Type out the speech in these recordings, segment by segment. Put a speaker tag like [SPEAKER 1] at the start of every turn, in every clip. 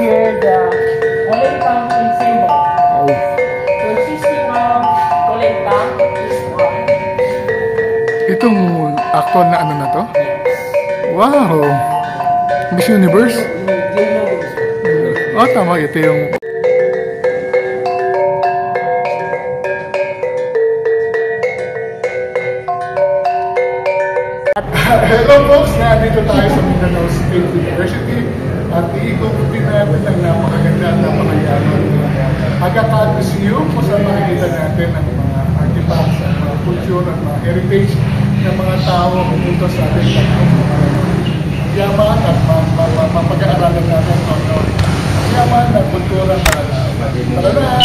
[SPEAKER 1] here the Kolintang symbol.
[SPEAKER 2] Oh.
[SPEAKER 1] Consisting of Kolintang is one.
[SPEAKER 2] Itong actual na ano na to?
[SPEAKER 1] Yes.
[SPEAKER 2] Wow! Miss Universe? Oh, tama. Ito yung... Hello folks! Nandito tayo sa Mindanao State University at iikutin natin ang napakaganda at napakayaman ng Aga Khan Museum kung saan makikita natin ang mga artifacts, ang mga culture, ang mga heritage ng mga tao pumunta sa ating yaman at mapag-aaralan natin ang yaman at kultura para na.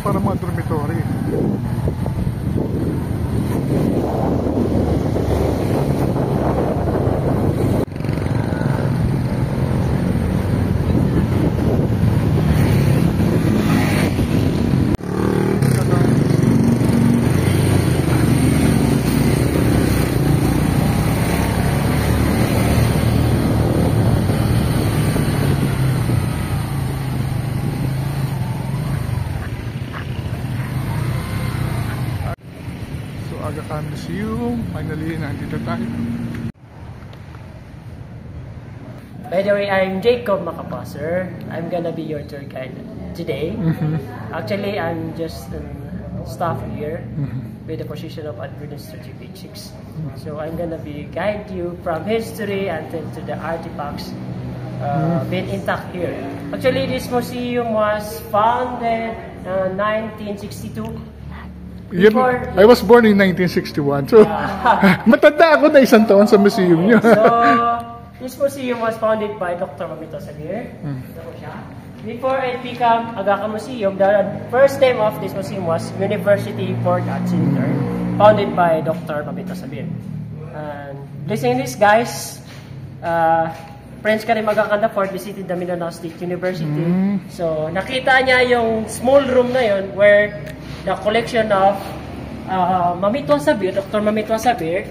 [SPEAKER 2] Para mga dormitory. Aga Khan Museum. Finally, nandito tayo.
[SPEAKER 1] By the way, I'm Jacob Macapasser. I'm gonna be your tour guide today. Actually, I'm just staff here with the position of administrative basics. So I'm gonna be guide you from history until to the artifacts been intact here. Actually, this museum was founded in 1962.
[SPEAKER 2] I was born in 1961, so matanda ako na isang taon sa museum niyo.
[SPEAKER 1] So, this museum was founded by Dr. Mamito Sabir. Before it became Aga Khan Museum, the first name of this museum was University Port Art Center, founded by Dr. Mamito Sabir. And listening to this, guys, Friends Karim Aga Khan IV visited the Mindanao State University. So, nakita niya yung small room na yun where the collection of Mamito Sabir, Dr. Mamito Sabir,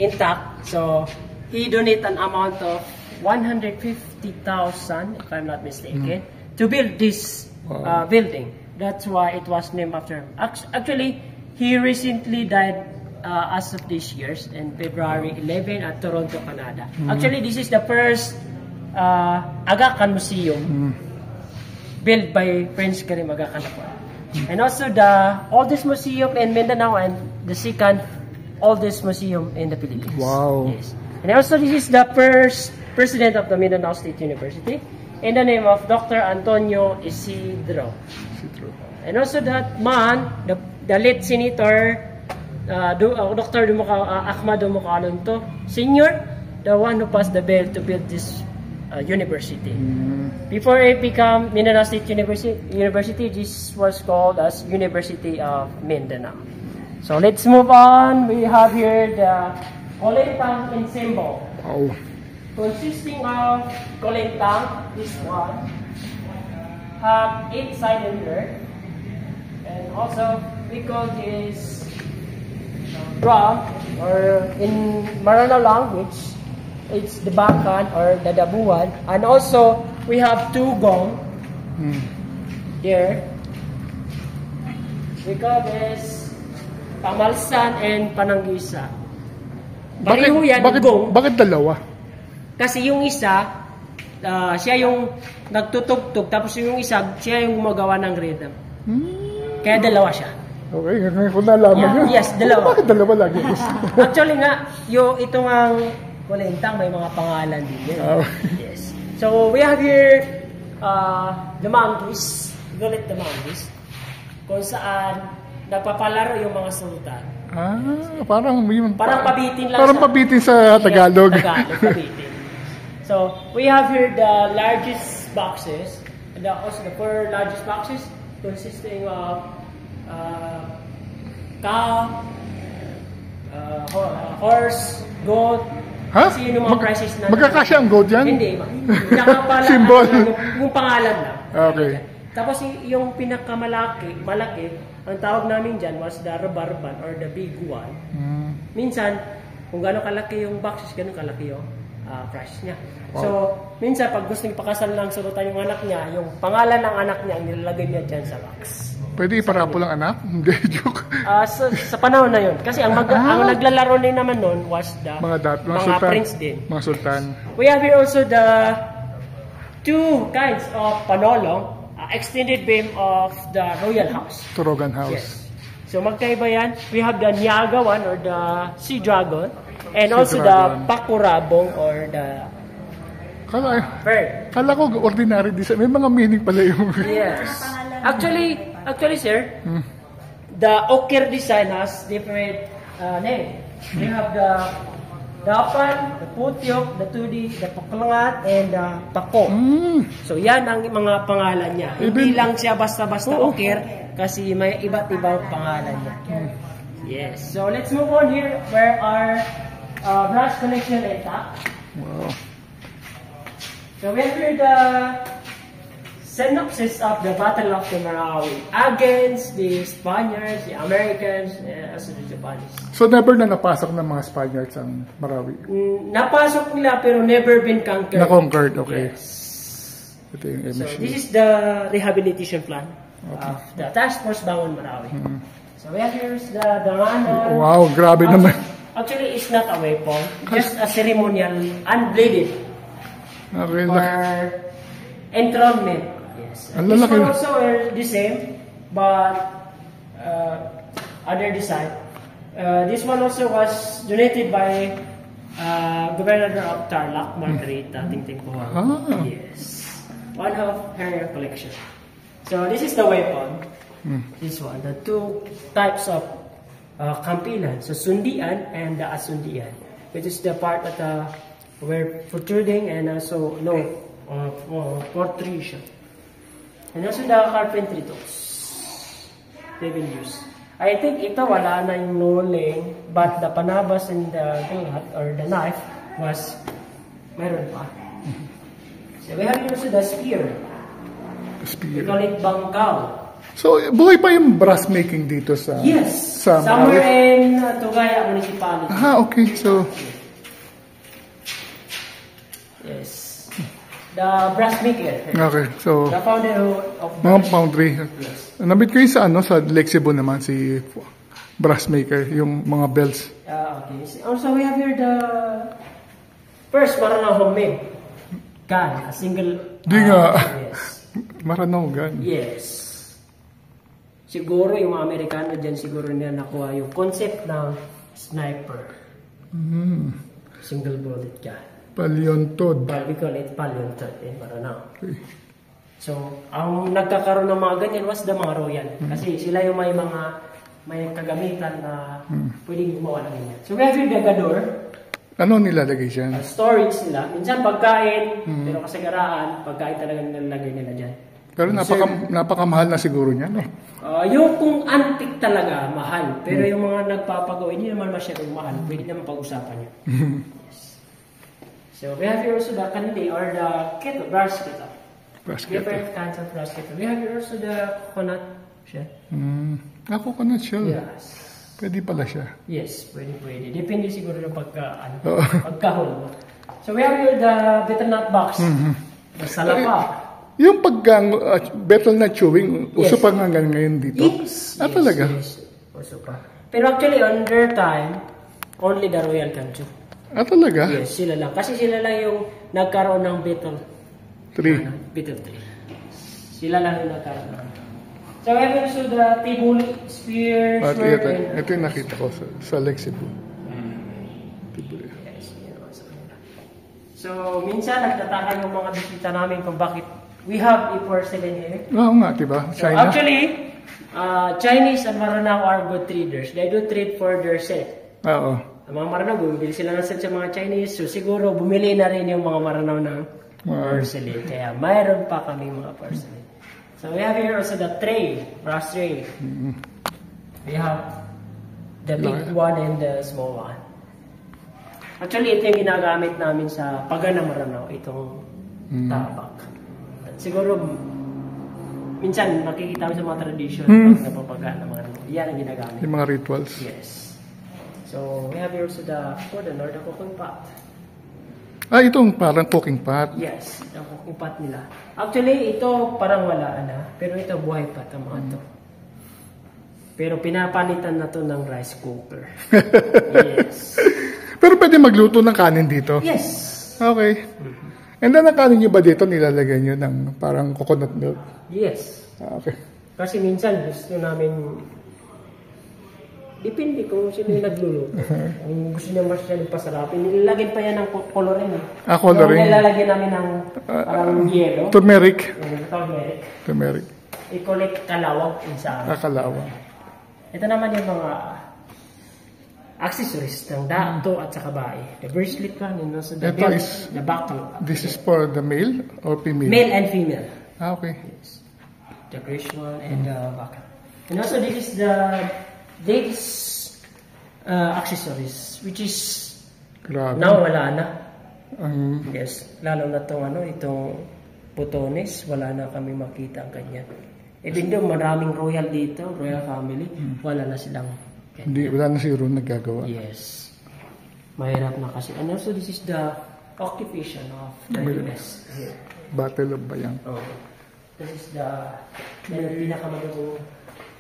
[SPEAKER 1] intact. So, he donated an amount of 150,000, if I'm not mistaken, to build this building. That's why it was named after him. Actually, he recently died as of this year, in February 11 at Toronto, Canada. Actually, this is the first Aga Khan Museum built by Prince Karim Aga Khan IV. And also the oldest museum in Mindanao and the second oldest museum in the Philippines.
[SPEAKER 2] Wow.
[SPEAKER 1] Yes. And also this is the first president of the Mindanao State University in the name of Dr. Antonio Isidro. And also that man, the late senator, Dr. Ahmad Dumukha Alonto, Senior, the one who passed the bill to build this university. Before it became Mindanao State University, this was called as University of Mindanao. So let's move on. We have here the Kolintang ensemble.
[SPEAKER 2] Oh.
[SPEAKER 1] Consisting of Kolintang, this one, have 8 cylinder, and also we call this drum, or in Marana language, it's the bakan or the dabuan, and also we have 2 gong there. We call this pamalsan and pananggisa. Pareho yan, gong.
[SPEAKER 2] Bakit dalawa?
[SPEAKER 1] Kasi yung isa, siya yung nagtutugtog, tapos yung isa, siya yung gumagawa ng rhythm. Kaya dalawa siya.
[SPEAKER 2] Okay, ngayon ko nalaman yun.
[SPEAKER 1] Yes, dalawa.
[SPEAKER 2] Bakit dalawa lagi?
[SPEAKER 1] Actually nga, itong ang Kolintang, may mga pangalan din yun. Yes. So, we have here the monkeys. We call it the monkeys. Kung saan nagpapalaro yung mga sultan.
[SPEAKER 2] Parang
[SPEAKER 1] pabitin lang.
[SPEAKER 2] Parang pabitin sa Tagalog.
[SPEAKER 1] Yes, Tagalog, pabitin. So, we have here the largest boxes. And also the 4 largest boxes consisting of cow, horse, goat.
[SPEAKER 2] Ha?
[SPEAKER 1] Kasi yun yung mga prices na...
[SPEAKER 2] Magkakasya ang goat yan?
[SPEAKER 1] Hindi. Nakapala,
[SPEAKER 2] Symbol.
[SPEAKER 1] Yung pangalan na.
[SPEAKER 2] Okay.
[SPEAKER 1] Tapos yung malaki, ang tawag namin dyan was the rabarban or the big one. Minsan, kung gano'ng kalaki yung boxes, gano'ng kalaki yung price niya. Wow. So, minsan pag gusto niya pakasal ng sulutan yung anak niya, yung pangalan ng anak niya, ang nilalagay niya dyan sa box.
[SPEAKER 2] Pwede iparapo lang anak? Hindi, joke.
[SPEAKER 1] Sa panahon na yun. Kasi ang naglalaro din naman nun was the mga
[SPEAKER 2] sultan,
[SPEAKER 1] prince din.
[SPEAKER 2] Mga sultan.
[SPEAKER 1] We have here also the 2 kinds of panolong, extended beam of the royal house.
[SPEAKER 2] Torogan house.
[SPEAKER 1] Yes. So magkaiba yan. We have the Niaga one or the Sea Dragon, and also the Pakurabong or the bird.
[SPEAKER 2] Kala ko ordinary design. May mga meaning pala yung...
[SPEAKER 1] Yes. Actually, sir, the Okir design has different name. We have the Dapan, the Putyok, the Tudi, the Paklangat, and the Pako. So yan ang mga pangalan niya. Hindi lang siya basta-basta Okir, kasi may iba't ibang pangalan niya. Yes. So let's move on here where our brass connection is at.
[SPEAKER 2] Wow.
[SPEAKER 1] So we have here the synopsis of the Battle of the Marawi against the Spaniards, the Americans, and also the Japanese. So
[SPEAKER 2] never na napasok ng mga Spaniards ang Marawi?
[SPEAKER 1] Napasok nila pero never been conquered.
[SPEAKER 2] Na-conquered, okay.
[SPEAKER 1] Yes.
[SPEAKER 2] Ito yung MSU.
[SPEAKER 1] So this is the rehabilitation plan of the Task Force Bangon Marawi. So we have here the Dangana.
[SPEAKER 2] Wow, grabe naman.
[SPEAKER 1] Actually, it's not a weapon, just a ceremonial, unbladed.
[SPEAKER 2] Okay,
[SPEAKER 1] for enthronement. Yes. This one also are the same, but other design. This one also was donated by Governor of Tarlac, Margarita Tingting Puhang. Yes. One of her collection. So this is the weapon. This one, the 2 types of kampilan. So sundian and the asundian, which is the part that were protruding and also protrusion. And also the carpentry tools they will use. I think ito wala na yung knolling, but the panabas and the gulhat or the knife was meron pa. So we have also the spear. We call it bangkaw.
[SPEAKER 2] So buhay pa yung brass making dito sa...
[SPEAKER 1] Yes,
[SPEAKER 2] sa
[SPEAKER 1] somewhere in Tugaya Municipality.
[SPEAKER 2] Okay, so...
[SPEAKER 1] Yes. The brass maker.
[SPEAKER 2] Okay, so...
[SPEAKER 1] The founder of
[SPEAKER 2] mga foundry.
[SPEAKER 1] Yes.
[SPEAKER 2] Nabit kayo sa sa Lexibo naman si brass maker, yung mga bells.
[SPEAKER 1] Okay. Also, we have here the first Maranaw homemade gun, a single...
[SPEAKER 2] Di nga.
[SPEAKER 1] Yes.
[SPEAKER 2] Maranaw gun.
[SPEAKER 1] Yes. Siguro yung mga Amerikano dyan, siguro niya nakuha yung concept ng sniper. Single bullet gun.
[SPEAKER 2] Palyontod.
[SPEAKER 1] We call it palyontod in Maranao.
[SPEAKER 2] Okay.
[SPEAKER 1] So, ang nagkakaroon ng mga ganyan was the mga royal. Kasi sila yung may kagamitan na pwedeng gumawa ng ganyan. So, we have yung dagador.
[SPEAKER 2] Ano nilalagay dyan?
[SPEAKER 1] Storage nila. Minsan pagkain, pero kasagaraan, pagkain talaga nilalagay nila dyan.
[SPEAKER 2] Pero napakamahal na siguro niya, no?
[SPEAKER 1] Yung kung antique talaga, mahal. Pero yung mga nagpapagawa, hindi naman masyadong mahal. Pwede naman pag-usapan yun. Yes. So we have here also the kandi or the kettle, brass kettle. Different kinds of brass kettle. We have here also the coconut shell.
[SPEAKER 2] Coconut shell?
[SPEAKER 1] Yes.
[SPEAKER 2] Pwede pala siya.
[SPEAKER 1] Yes, pwede. Depende siguro ng pagkahon. So we have here the butternut box. The salapa.
[SPEAKER 2] Yung betel na chewing, uso pa nga ngayon dito?
[SPEAKER 1] Yes.
[SPEAKER 2] Talaga?
[SPEAKER 1] Yes, uso pa. Pero actually, on their time, only the royal can chew.
[SPEAKER 2] Talaga?
[SPEAKER 1] Yes, sila lang. Kasi sila lang yung nagkaroon ng betel. Betel tree. Sila lang yung nagkaroon ng. So, we have also the table, spear, sword,
[SPEAKER 2] ito yung nakita ko sa Lexipo.
[SPEAKER 1] Yes, so, minsan nagtataka yung mga bisita namin kung bakit we have a porcelain here.
[SPEAKER 2] Oo nga, diba?
[SPEAKER 1] So,
[SPEAKER 2] China?
[SPEAKER 1] actually, Chinese and Maranao are good traders. They do trade for their set.
[SPEAKER 2] Oo.
[SPEAKER 1] Ang mga Maranao, bumibili sila ng set sa mga Chinese. So, siguro, bumili na rin yung mga Maranao ng porcelain. Kaya, mayroon pa kami mga porcelain. So, we have here also the tray, brass tray. We have the big one and the small one. Actually, ito yung ginagamit namin sa Pagan ng Maranao, itong tabak. Siguro, minsan makikita mo sa mga tradition pag napapagaan ng mga yan ang ginagamit.
[SPEAKER 2] Yung mga rituals.
[SPEAKER 1] Yes. So, we have here also the cordon or the cooking pot.
[SPEAKER 2] Itong parang cooking pot.
[SPEAKER 1] Yes, the cooking pot nila. Actually, ito parang wala na, pero ito buhay pa ito mga ito. Pero pinapalitan na to ng rice cooker. Yes.
[SPEAKER 2] Pero pwede magluto ng kanin dito?
[SPEAKER 1] Yes.
[SPEAKER 2] Okay. And then, ang kanin nyo ba dito, nilalagay nyo ng parang coconut milk?
[SPEAKER 1] Yes.
[SPEAKER 2] Okay.
[SPEAKER 1] Kasi minsan gusto namin, depende kung sino yung nagluluto. Kung gusto niya masyadong pasarapin, nilalagyan pa yan ng coloring.
[SPEAKER 2] Coloring.
[SPEAKER 1] So, nilalagyan namin ng parang yellow.
[SPEAKER 2] Turmeric.
[SPEAKER 1] Turmeric. I-collect kalawag isa.
[SPEAKER 2] Kalawag.
[SPEAKER 1] Ito naman yung mga accessories ng dato at sa kabae. The bracelet one and also the belt, the buckle.
[SPEAKER 2] This is for the male or female?
[SPEAKER 1] Male and female.
[SPEAKER 2] Okay.
[SPEAKER 1] Yes. The bracelet one and the buckle. And also this is the accessories which is now wala na. Yes, lalo na itong putones, wala na kami makita ang ganyan. Even though maraming royal dito, royal family, wala na silang
[SPEAKER 2] wala na siguro nagagawa.
[SPEAKER 1] Yes. Mahirap na kasi. And also, this is the occupation of the US.
[SPEAKER 2] Battle of Bayang.
[SPEAKER 1] Oh. This is the pinakamagandang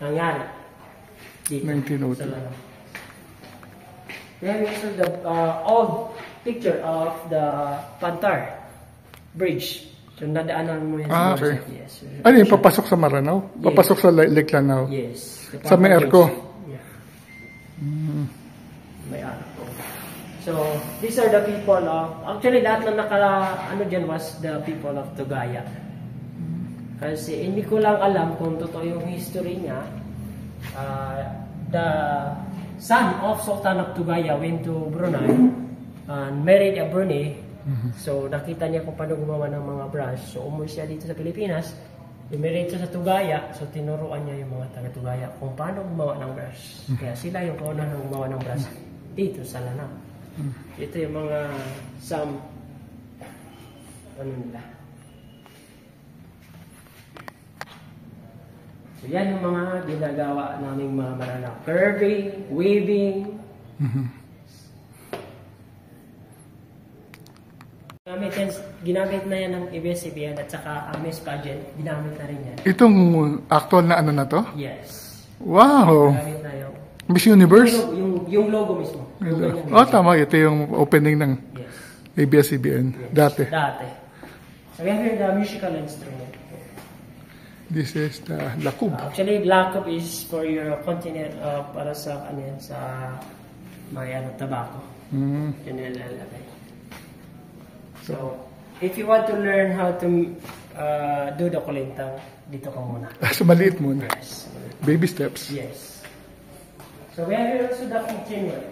[SPEAKER 1] nangyari dito.
[SPEAKER 2] 1902.
[SPEAKER 1] Then also the old picture of the Pantar Bridge. So, nadaanan mo yan sa
[SPEAKER 2] okay.
[SPEAKER 1] Yes.
[SPEAKER 2] Ano yung papasok sa Maranao? Yes. Papasok sa Lake Lanao?
[SPEAKER 1] Yes.
[SPEAKER 2] Sa may Erco?
[SPEAKER 1] May Erco. So, these are the people of, actually lahat na dyan was the people of Tugaya. Kasi hindi ko lang alam kung totoo yung history niya. The son of Sultan of Tugaya went to Brunei and married a Brunei. So, nakita niya kung paano gumawa ng mga brush. So, umuwi siya dito sa Pilipinas. Dumiretso sa Tugaya. So, tinuruan niya yung mga taga-Tugaya kung paano gumawa ng brush. Kaya sila yung kauna ng gumawa ng brush dito sa Lanao. Ito yung mga nila. So, yan yung mga ginagawa naming mga Maranao. Curving, weaving. Ginamit na yan ng ABS-CBN at saka Miss Pageant, ginamit na rin yan.
[SPEAKER 2] Itong actual na ano na to?
[SPEAKER 1] Yes.
[SPEAKER 2] Wow!
[SPEAKER 1] Ginamit na yung
[SPEAKER 2] Miss Universe?
[SPEAKER 1] Yung logo mismo.
[SPEAKER 2] Tama. Ito yung opening ng ABS-CBN. Dati.
[SPEAKER 1] So we have here the musical instrument.
[SPEAKER 2] This is the lakub.
[SPEAKER 1] Actually, lakub is for your continent, para sa may tobacco. Yun nilalagay. So, if you want to learn how to do the kulintang, dito ka muna.
[SPEAKER 2] So, maliit muna.
[SPEAKER 1] Yes.
[SPEAKER 2] Baby steps.
[SPEAKER 1] Yes. So, we have here also the continuum.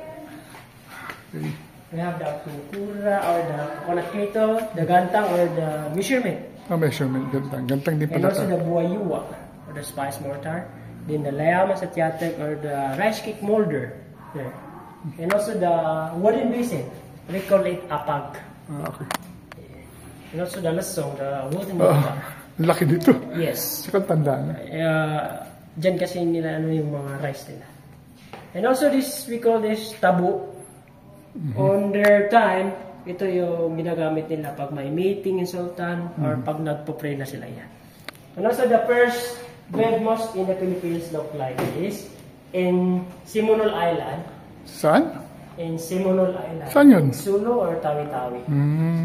[SPEAKER 2] Okay.
[SPEAKER 1] We have the kukura or the coconut keto, the gantang or the measurement.
[SPEAKER 2] Measurement, gantang. Gantang din
[SPEAKER 1] And
[SPEAKER 2] pala.
[SPEAKER 1] also the buayuwa or the spice mortar. Then the layama sa tiyatek or the rice cake molder. There. And also the wooden basin. We call it apag.
[SPEAKER 2] Okay.
[SPEAKER 1] And also the lasong, the wooden mortar.
[SPEAKER 2] Laki dito.
[SPEAKER 1] Yes.
[SPEAKER 2] Saka tanda na.
[SPEAKER 1] Diyan kasi nila ano yung mga rice nila. And also this, we call this tabu. On their time, ito yung ginagamit nila pag may meeting in Sultan or pag nagpo-pray na sila yan. And also the first bread mosque in the Philippines look like this in Simonol Island.
[SPEAKER 2] Saan?
[SPEAKER 1] In Simonol Island.
[SPEAKER 2] Saan yun?
[SPEAKER 1] Sulu or Tawi-Tawi.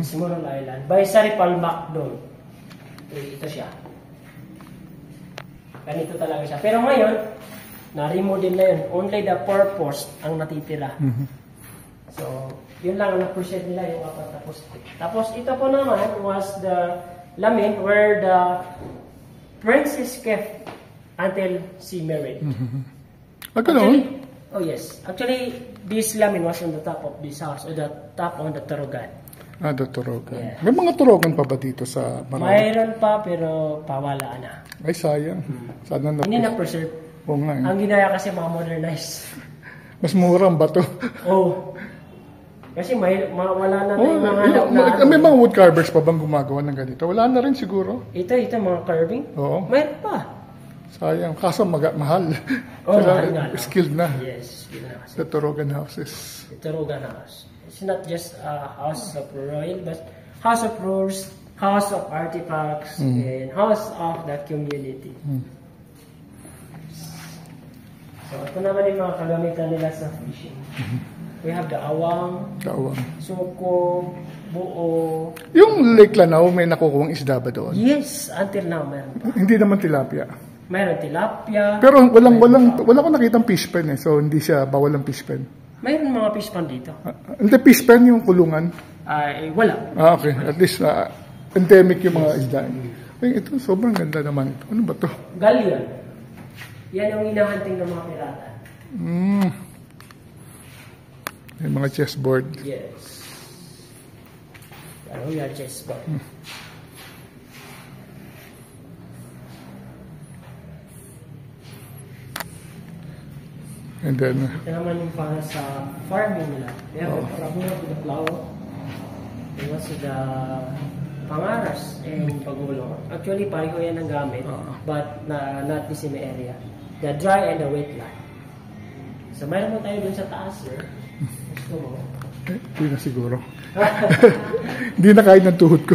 [SPEAKER 1] Simonol Island. By Saripalmak doon. Ito siya. Ganito talaga siya. Pero ngayon, na-remodel na yun. Only the purpose ang natitira. So, yun lang ang na-present nila yung apat. Tapos ito po naman was the lamin where the princess kept until she married.
[SPEAKER 2] Actually,
[SPEAKER 1] oh yes. Actually, this lamin was on the top of this house or the top on the Turugan.
[SPEAKER 2] the Turugan.
[SPEAKER 1] Yeah.
[SPEAKER 2] May mga Turugan pa ba dito sa Marawi?
[SPEAKER 1] Mayroon pa pero pawala na.
[SPEAKER 2] Ay, sayang. Sana na.
[SPEAKER 1] Hindi na-preserve.
[SPEAKER 2] Oo nga.
[SPEAKER 1] Ang ginaya kasi mga modernize.
[SPEAKER 2] Mas mura ang bato.
[SPEAKER 1] Oh. Kasi wala na tayong mga hanap na
[SPEAKER 2] May mga wood carvers pa bang gumagawa ng ganito? Wala na rin siguro.
[SPEAKER 1] Ito mga carving.
[SPEAKER 2] Oo.
[SPEAKER 1] Mayroon pa.
[SPEAKER 2] Sayang. Kaso mahal.
[SPEAKER 1] Oh,
[SPEAKER 2] Saka
[SPEAKER 1] mahal nga.
[SPEAKER 2] skilled na.
[SPEAKER 1] Yes, skilled na kasi.
[SPEAKER 2] The Turugan houses.
[SPEAKER 1] The Turugan house. It's not just a house of royal, but house of rules, house of artifacts, and house of the community. So, ito naman yung mga kagamitan nila sa fishing. We have the awang, suko, buo.
[SPEAKER 2] Yung Lake Lanao, may nakukuhang isda ba doon?
[SPEAKER 1] Yes, until now, meron pa.
[SPEAKER 2] Hindi naman tilapia.
[SPEAKER 1] Meron tilapia.
[SPEAKER 2] Pero wala ko nakitang fish pen eh. So, hindi siya bawal ang fish pen.
[SPEAKER 1] Mayroon mga fish pan dito.
[SPEAKER 2] Hindi fish pen yung kulungan.
[SPEAKER 1] Wala.
[SPEAKER 2] Okay. At least endemic yung mga isda. Ay, ito, sobrang ganda naman ito. Ano ba to?
[SPEAKER 1] Galleon. Yan ang hinahunting ng mga pirata.
[SPEAKER 2] May mga chessboard.
[SPEAKER 1] Yes. Ano yung chessboard?
[SPEAKER 2] And then,
[SPEAKER 1] Ito naman yung para sa farming nila. They have the rubber with the flower. And also the pangaras and pagulong. Actually, pareho yan ang gamit, but not the same area. The dry and the wet line. So, mayroon mo tayo dun sa taas, sir. Gusto mo?
[SPEAKER 2] hindi na siguro. Hindi na kahit ng tuhod ko.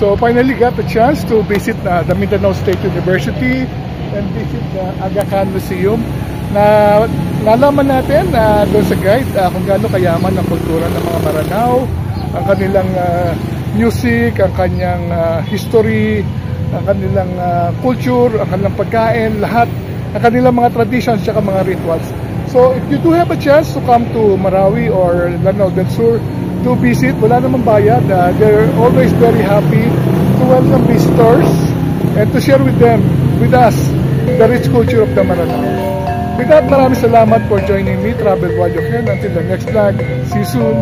[SPEAKER 2] So finally got the chance to visit the Mindanao State University and visit the Aga Khan Museum. Nalaman natin doon sa guide kung gaano kayaman ang kultura ng mga Maranao, ang kanilang music, ang kanyang history, ang kanilang culture, ang kanilang pagkain, lahat, ang kanilang mga traditions at mga rituals. So if you do have a chance to come to Marawi or Lanao del Sur to visit, wala namang bayad. They're always very happy to welcome visitors and to share with us, the rich culture of the Maranao. With that, maraming salamat for joining me, Travel Walyoken. Until the next vlog, see you soon.